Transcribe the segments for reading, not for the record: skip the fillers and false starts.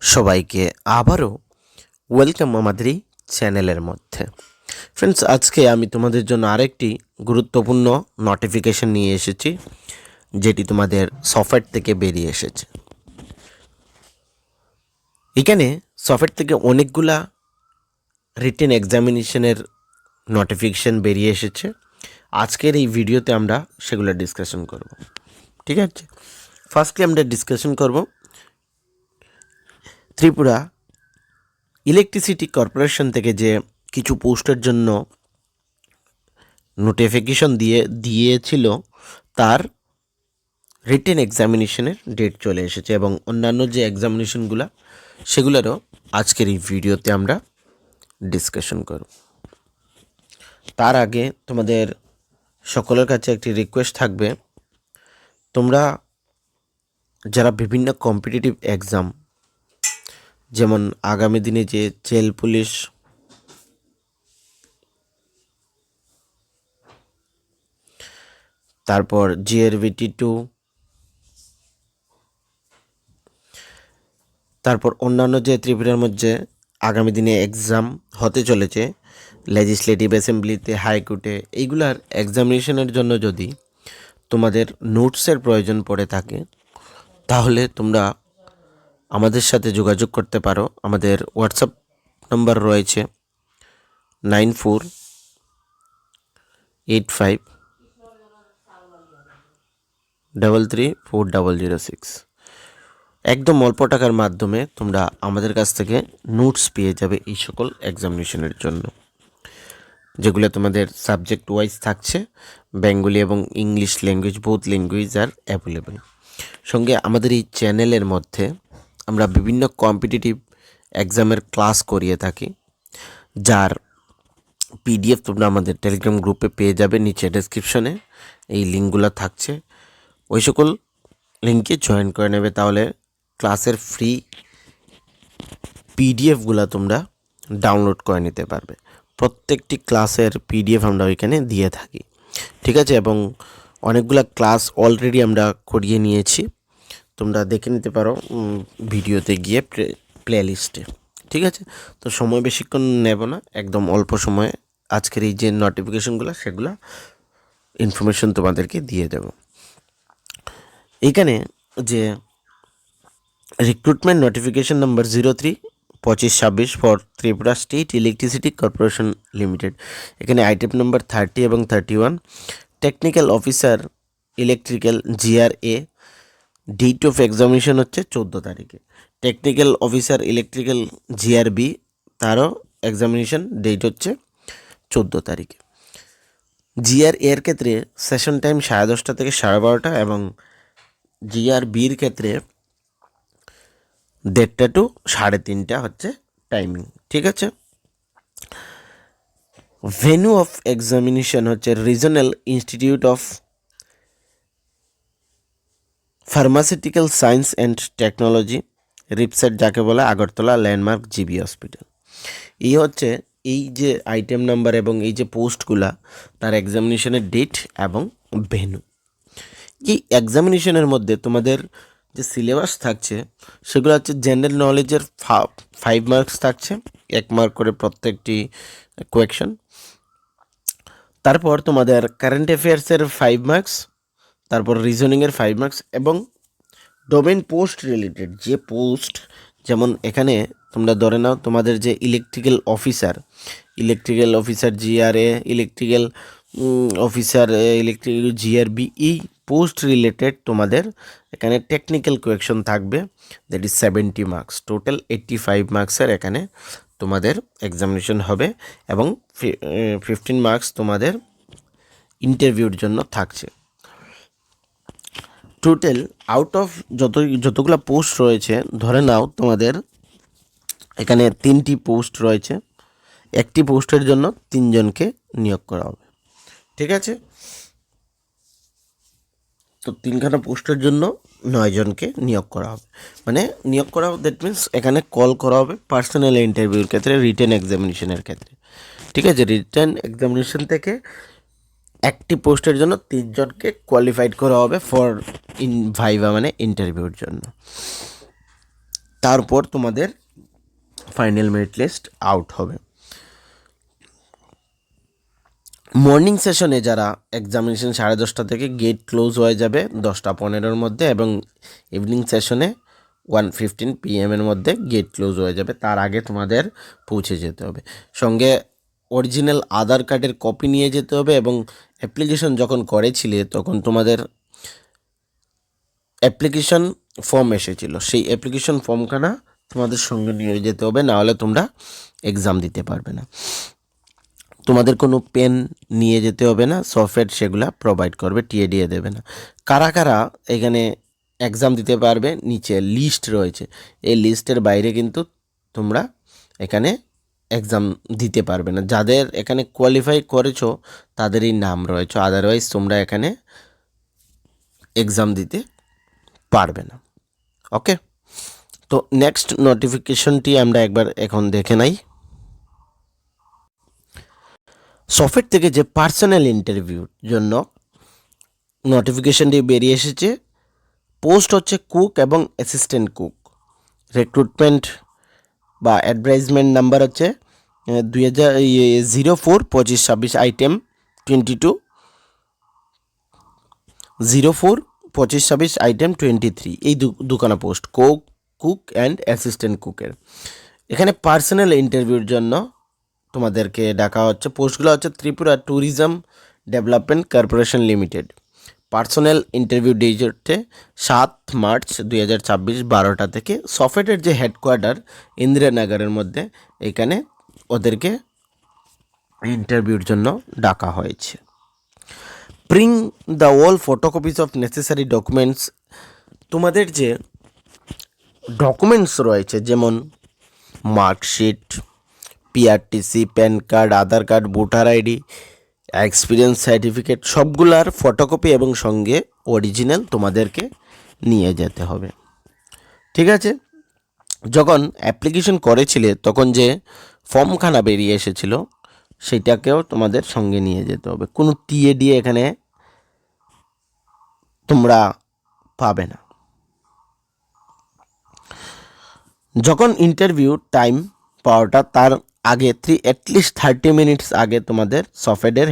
সবাইকে আবারও ওয়েলকাম আমাদের এই চ্যানেলের মধ্যে। ফ্রেন্ডস, আজকে আমি তোমাদের জন্য আরেকটি গুরুত্বপূর্ণ নোটিফিকেশন নিয়ে এসেছি, যেটি তোমাদের সফটওয়্যার থেকে বেরিয়ে এসেছে। এখানে সফটওয়্যার থেকে অনেকগুলা রিটেন এক্সামিনেশনের নোটিফিকেশন বেরিয়ে এসেছে। আজকের এই ভিডিওতে আমরা সেগুলো ডিসকাশন করব। ঠিক আছে, ফার্স্টলি আমরা ডিসকাশন করব ত্রিপুরা ইলেকট্রিসিটি কর্পোরেশন থেকে যে কিছু পোস্টের জন্য নোটিফিকেশন দিয়েছিল, তার রিটেন এক্সামিনেশনের ডেট চলে এসেছে এবং অন্যান্য যে এক্সামিনেশনগুলো সেগুলোরও আজকের এই ভিডিওতে আমরা ডিসকাশন করব। তার আগে তোমাদের সকলের কাছে একটি রিকোয়েস্ট থাকবে, তোমরা যারা বিভিন্ন কম্পিটিটিভ এক্সাম, যেমন আগামী দিনে যে জেল পুলিশ, তারপর GRVT2, তারপর অন্যান্য যে ত্রিপুরার মধ্যে আগামী দিনে এক্সাম হতে চলেছে লেজিসলেটিভ অ্যাসেম্বলিতে, হাইকোর্টে, এইগুলার এক্সামিনেশনের জন্য যদি তোমাদের নোটসের প্রয়োজন পড়ে থাকে, তাহলে তোমরা আমাদের সাথে যোগাযোগ করতে পারো। আমাদের হোয়াটসঅ্যাপ নাম্বার রয়েছে 9485334006। একদম অল্প টাকার মাধ্যমে তোমরা আমাদের কাছ থেকে নোটস পেয়ে যাবে এই সকল এক্সামিনেশনের জন্য, যেগুলো তোমাদের সাবজেক্ট ওয়াইজ থাকছে। বেঙ্গলি এবং ইংলিশ ল্যাঙ্গুয়েজ, বোথ ল্যাঙ্গুয়েজ আর অ্যাভেলেবেল। সঙ্গে আমাদের এই চ্যানেলের মধ্যে আমরা বিভিন্ন কম্পিটিটিভ এক্সামের ক্লাস করিয়ে থাকি, যার PDF তোমরা আমাদের টেলিগ্রাম গ্রুপে পেয়ে যাবে। নিচে ডেসক্রিপশনে এই লিঙ্কগুলো থাকছে, ওই সকল লিঙ্কে জয়েন করে নেবে, তাহলে ক্লাসের ফ্রি PDFগুলো তোমরা ডাউনলোড করে নিতে পারবে। প্রত্যেকটি ক্লাসের PDF আমরা ওইখানে দিয়ে থাকি, ঠিক আছে। এবং অনেকগুলো ক্লাস অলরেডি আমরা করিয়ে নিয়েছি, তোমরা দেখে নিতে পারো ভিডিওতে গিয়ে প্লে লিস্টে, ঠিক আছে। তো সময় বেশিক্ষণ নেব না, একদম অল্প সময়ে আজকের এই যে নোটিফিকেশনগুলো সেগুলো ইনফরমেশন তোমাদেরকে দিয়ে দেব। এইখানে যে recruitment notification number 03-25-26 for Tripura state electricity corporation limited, এখানে আইটেম নাম্বার 30 এবং 31, technical officer electrical GRA, date of examination হচ্ছে 14 তারিখে। টেকনিক্যাল অফিসার ইলেকট্রিক্যাল GRB, তারও এক্সামিনেশন ডেট হচ্ছে 14 তারিখে। GRA এর ক্ষেত্রে সেশন টাইম 10:30 থেকে 12:30 এবং GRBর ক্ষেত্রে 1:30 to 3:30 হচ্ছে টাইমিং, ঠিক আছে। ভেন্যু অফ এক্সামিনেশন হচ্ছে regional institute of pharmaceutical science and technology, RIPSAT যাকে বলে, আগরতলা ল্যান্ডমার্ক GB হসপিটাল। এই হচ্ছে এই যে আইটেম নাম্বার এবং এই যে পোস্টগুলা, তার এক্সামিনেশনের ডেট এবং ভেন্যু। এই এক্সামিনেশনের মধ্যে তোমাদের যে সিলেবাস থাকছে সেগুলো হচ্ছে জেনারেল নলেজের 5 মার্কস থাকছে, 1 মার্ক করে প্রত্যেকটি কোয়েকশন। তারপর তোমাদের কারেন্ট অ্যাফেয়ার্সের 5 মার্কস, তারপর রিজনিংয়ের 5 মার্কস এবং ডোমেন পোস্ট রিলেটেড যে পোস্ট, যেমন এখানে তোমরা ধরে নাও তোমাদের যে electrical officer GRA, electrical officer electrical GRB, এই পোস্ট রিলেটেড তোমাদের এখানে টেকনিক্যাল কোয়েকশন থাকবে, দ্যাট ইজ 70 মার্কস। টোটাল 85 মার্কসের এখানে তোমাদের এক্সামিনেশন হবে এবং 15 মার্কস তোমাদের ইন্টারভিউর জন্য থাকছে। টোটাল আউট অফ যতগুলো পোস্ট রয়েছে, ধরে নাও তোমাদের এখানে 3টি পোস্ট রয়েছে, একটি পোস্টের জন্য 3 জনকে নিয়োগ করা হবে, ঠিক আছে। তো 3খানা পোস্টের জন্য 9 জনকে নিয়োগ করা হবে, মানে নিয়োগ করা হবে, দ্যাট মিনস এখানে কল করা হবে পার্সোনাল ইন্টারভিউর ক্ষেত্রে, রিটেন এক্সামিনেশনের ক্ষেত্রে, ঠিক আছে। রিটেন এক্সামিনেশন থেকে একটি পোস্টের জন্য 3 জনকে কোয়ালিফাইড করা হবে ফর ভাইভা মানে ইন্টারভিউর জন্য। তারপর তোমাদের ফাইনাল মেরিট লিস্ট আউট হবে। মর্নিং সেশনে যারা এক্সামিনেশন 10:30 থেকে গেট ক্লোজ হয়ে যাবে 10:15 মধ্যে, এবং ইভিনিং সেশনে 1:15 PM মধ্যে গেট ক্লোজ হয়ে যাবে। তার আগে তোমাদের পৌঁছে যেতে হবে। সঙ্গে অরিজিনাল আধার কার্ডের কপি নিয়ে যেতে হবে, এবং অ্যাপ্লিকেশন যখন করেছিলে তখন তোমাদের অ্যাপ্লিকেশন ফর্ম এসেছিল, সেই অ্যাপ্লিকেশন ফর্মখানা তোমাদের সঙ্গে নিয়ে যেতে হবে, নাহলে তোমরা এক্সাম দিতে পারবে না। তোমাদের কোনো পেন নিয়ে যেতে হবে না, সফটওয়্যার সেগুলা প্রোভাইড করবে, টিএডিএ দেবে না। কারা কারা এখানে এক্সাম দিতে পারবে, নিচে লিস্ট রয়েছে, এই লিস্টের বাইরে কিন্তু তোমরা এখানে এক্সাম দিতে পারবে না। যাদের এখানে কোয়ালিফাই করেছো তাদেরই নাম রয়েছে, আদারওয়াইজ তোমরা এখানে এক্সাম দিতে পারবে না। ওকে, তো নেক্সট নোটিফিকেশনটি আমরা একবার এখন দেখে নাই। সফটওয়্যার থেকে যে পার্সোনাল ইন্টারভিউর জন্য নোটিফিকেশনটি বেরিয়ে এসেছে, পোস্ট হচ্ছে কুক এবং অ্যাসিস্ট্যান্ট কুক। রিক্রুটমেন্ট বা অ্যাডভার্টাইজমেন্ট নাম্বার হচ্ছে 04-25-26 আইটেম 22, 04-25-26 আইটেম 23। এই দুখানা পোস্ট, কুক অ্যান্ড অ্যাসিস্ট্যান্ট কুকের। এখানে পার্সোনাল ইন্টারভিউর জন্য তোমাদেরকে ডাকা হচ্ছে। পোস্টগুলো হচ্ছে Tripura tourism development corporation limited. Personal interview date হচ্ছে 7 মার্চ 2026 12টা থেকে। সফটওয়্যারের যে হেডকোয়ার্টার ইন্দিরানগরের মধ্যে, এখানে ওদেরকে ইন্টারভিউর জন্য ডাকা হয়েছে। Bring the all photocopies of necessary documents. তোমাদের যে ডকুমেন্টস রয়েছে, যেমন marksheet, PRTC, pan card, Aadhaar card, voter ID, experience certificate, সবগুলার ফটোকপি এবং সঙ্গে অরিজিনাল তোমাদেরকে নিয়ে যেতে হবে। ঠিক আছে, যখন অ্যাপ্লিকেশন করেছিলে তখন যে ফর্মখানা বেরিয়ে এসেছিল সেটাকেও তোমাদের সঙ্গে নিয়ে যেতে হবে। কোনো টিএডিএ এখানে তোমরা পাবে না। যখন ইন্টারভিউ টাইম পাওয়াটা, তার আগে অ্যাটলিস্ট 30 মিনিটস আগে তোমাদের সফটওয়্যারের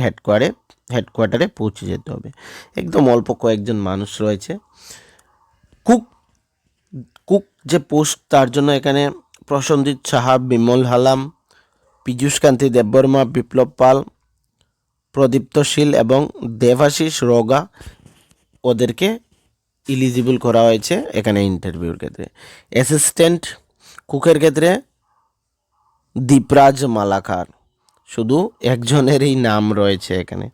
হেডকোয়ার্টারে পৌঁছে যেতে হবে। একদম অল্প কয়েকজন মানুষ রয়েছে। কুক যে পোস্ট, তার জন্য এখানে প্রসঞ্জিৎ সাহা, বিমল হালাম, পীযূষকান্তি দেববর্মা, বিপ্লব পাল, প্রদীপ্ত শীল এবং দেবাশিস রোগা, ওদেরকে ইলিজিবল করা হয়েছে এখানে ইন্টারভিউর ক্ষেত্রে। অ্যাসিস্ট্যান্ট কুকের ক্ষেত্রে দীপরাজ মালাকার, শুধু একজনেরই নাম রয়েছে এখানে।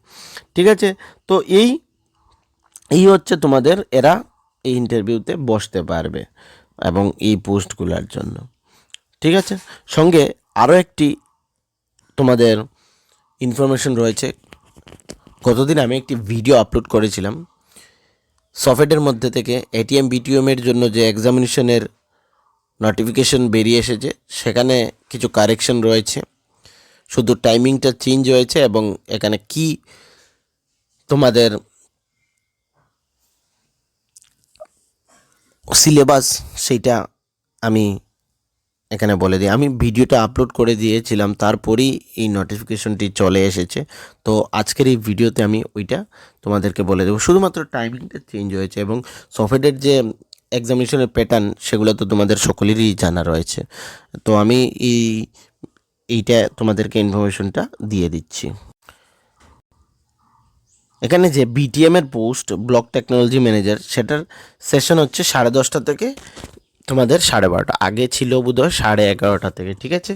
ঠিক আছে, তো এই হচ্ছে তোমাদের, এরা এই ইন্টারভিউতে বসতে পারবে এবং এই পোস্টগুলোর জন্য। ঠিক আছে, সঙ্গে আরও একটি তোমাদের ইনফরমেশন রয়েছে। গতদিন আমি একটি ভিডিও আপলোড করেছিলাম সফটওয়্যারের মধ্যে থেকে এটিএম বিটিএমের জন্য যে এক্সামিনেশনের নোটিফিকেশন বেরিয়ে এসেছে, সেখানে কিছু কারেকশন রয়েছে, শুধু টাইমিংটা চেঞ্জ হয়েছে এবং এখানে কি তোমাদের সিলেবাস সেইটা আমি এখানে বলে দিই। আমি ভিডিওটা আপলোড করে দিয়েছিলাম, তারপরেই এই নোটিফিকেশনটি চলে এসেছে। তো আজকের এই ভিডিওতে আমি ওইটা তোমাদেরকে বলে দেবো। শুধুমাত্র টাইমিংটা চেঞ্জ হয়েছে এবং সফটওয়্যারের যে এক্সামিনেশনের প্যাটার্ন সেগুলো তো তোমাদের সকলেরই জানা রয়েছে। তো আমি এইটা তোমাদেরকে ইনফরমেশনটা দিয়ে দিচ্ছি। এখানে যে বিটিএমের পোস্ট, ব্লক টেকনোলজি ম্যানেজার, সেটার সেশন হচ্ছে 10:30 থেকে তোমাদের 12:30। আগে ছিল বোধহয় 11:30 থেকে। ঠিক আছে,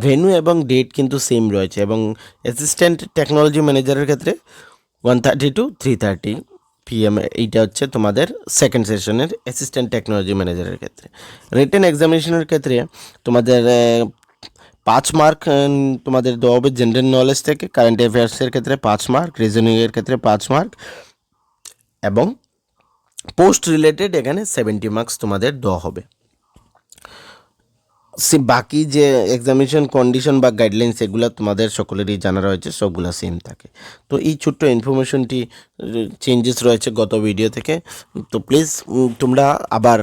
ভেন্যু এবং ডেট কিন্তু সেম রয়েছে। এবং অ্যাসিস্ট্যান্ট টেকনোলজি ম্যানেজারের ক্ষেত্রে 1:30 to 3:30 PM, এইটা হচ্ছে তোমাদের সেকেন্ড সেশনের অ্যাসিস্ট্যান্ট টেকনোলজি ম্যানেজারের ক্ষেত্রে। রিটেন এক্সামিনেশনের ক্ষেত্রে তোমাদের 5 মার্ক তোমাদের দেওয়া হবে জেনারেল নলেজ থেকে, কারেন্ট অ্যাফেয়ার্সের ক্ষেত্রে 5 মার্ক, রিজনিংয়ের ক্ষেত্রে 5 মার্ক, এবং পোস্ট রিলেটেড এখানে 70 মার্কস তোমাদের দেওয়া হবে। বাকি যে এক্সামিনেশন কন্ডিশন বা গাইডলাইন্স এগুলো তোমাদের সকলেরই জানা রয়েছে, সবগুলো সেম থাকে। তো এই ছোট্ট ইনফরমেশনটি চেঞ্জেস রয়েছে গত ভিডিও থেকে। তো প্লিজ তোমরা আবার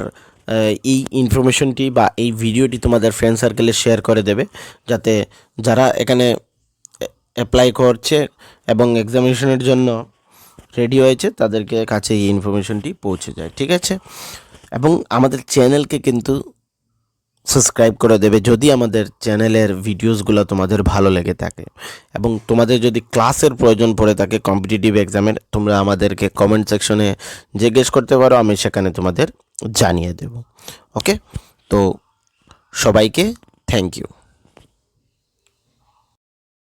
এই ইনফরমেশনটি বা এই ভিডিওটি তোমাদের ফ্রেন্ড সার্কেলে শেয়ার করে দেবে, যাতে যারা এখানে অ্যাপ্লাই করছে এবং এক্সামিনেশনের জন্য রেডি হয়েছে তাদেরকে কাছে এই ইনফরমেশনটি পৌঁছে যায়। ঠিক আছে, এবং আমাদের চ্যানেলকে কিন্তু সাবস্ক্রাইব করে দেবে যদি আমাদের চ্যানেলের ভিডিওসগুলো তোমাদের ভালো লেগে থাকে, এবং তোমাদের যদি ক্লাসের প্রয়োজন পড়ে থাকে কম্পিটিটিভ এক্সামের, তোমরা আমাদেরকে কমেন্ট সেকশনে জিজ্ঞেস করতে পারো, আমি সেখানে তোমাদের জানিয়ে দেব। ওকে, তো সবাইকে থ্যাংক ইউ।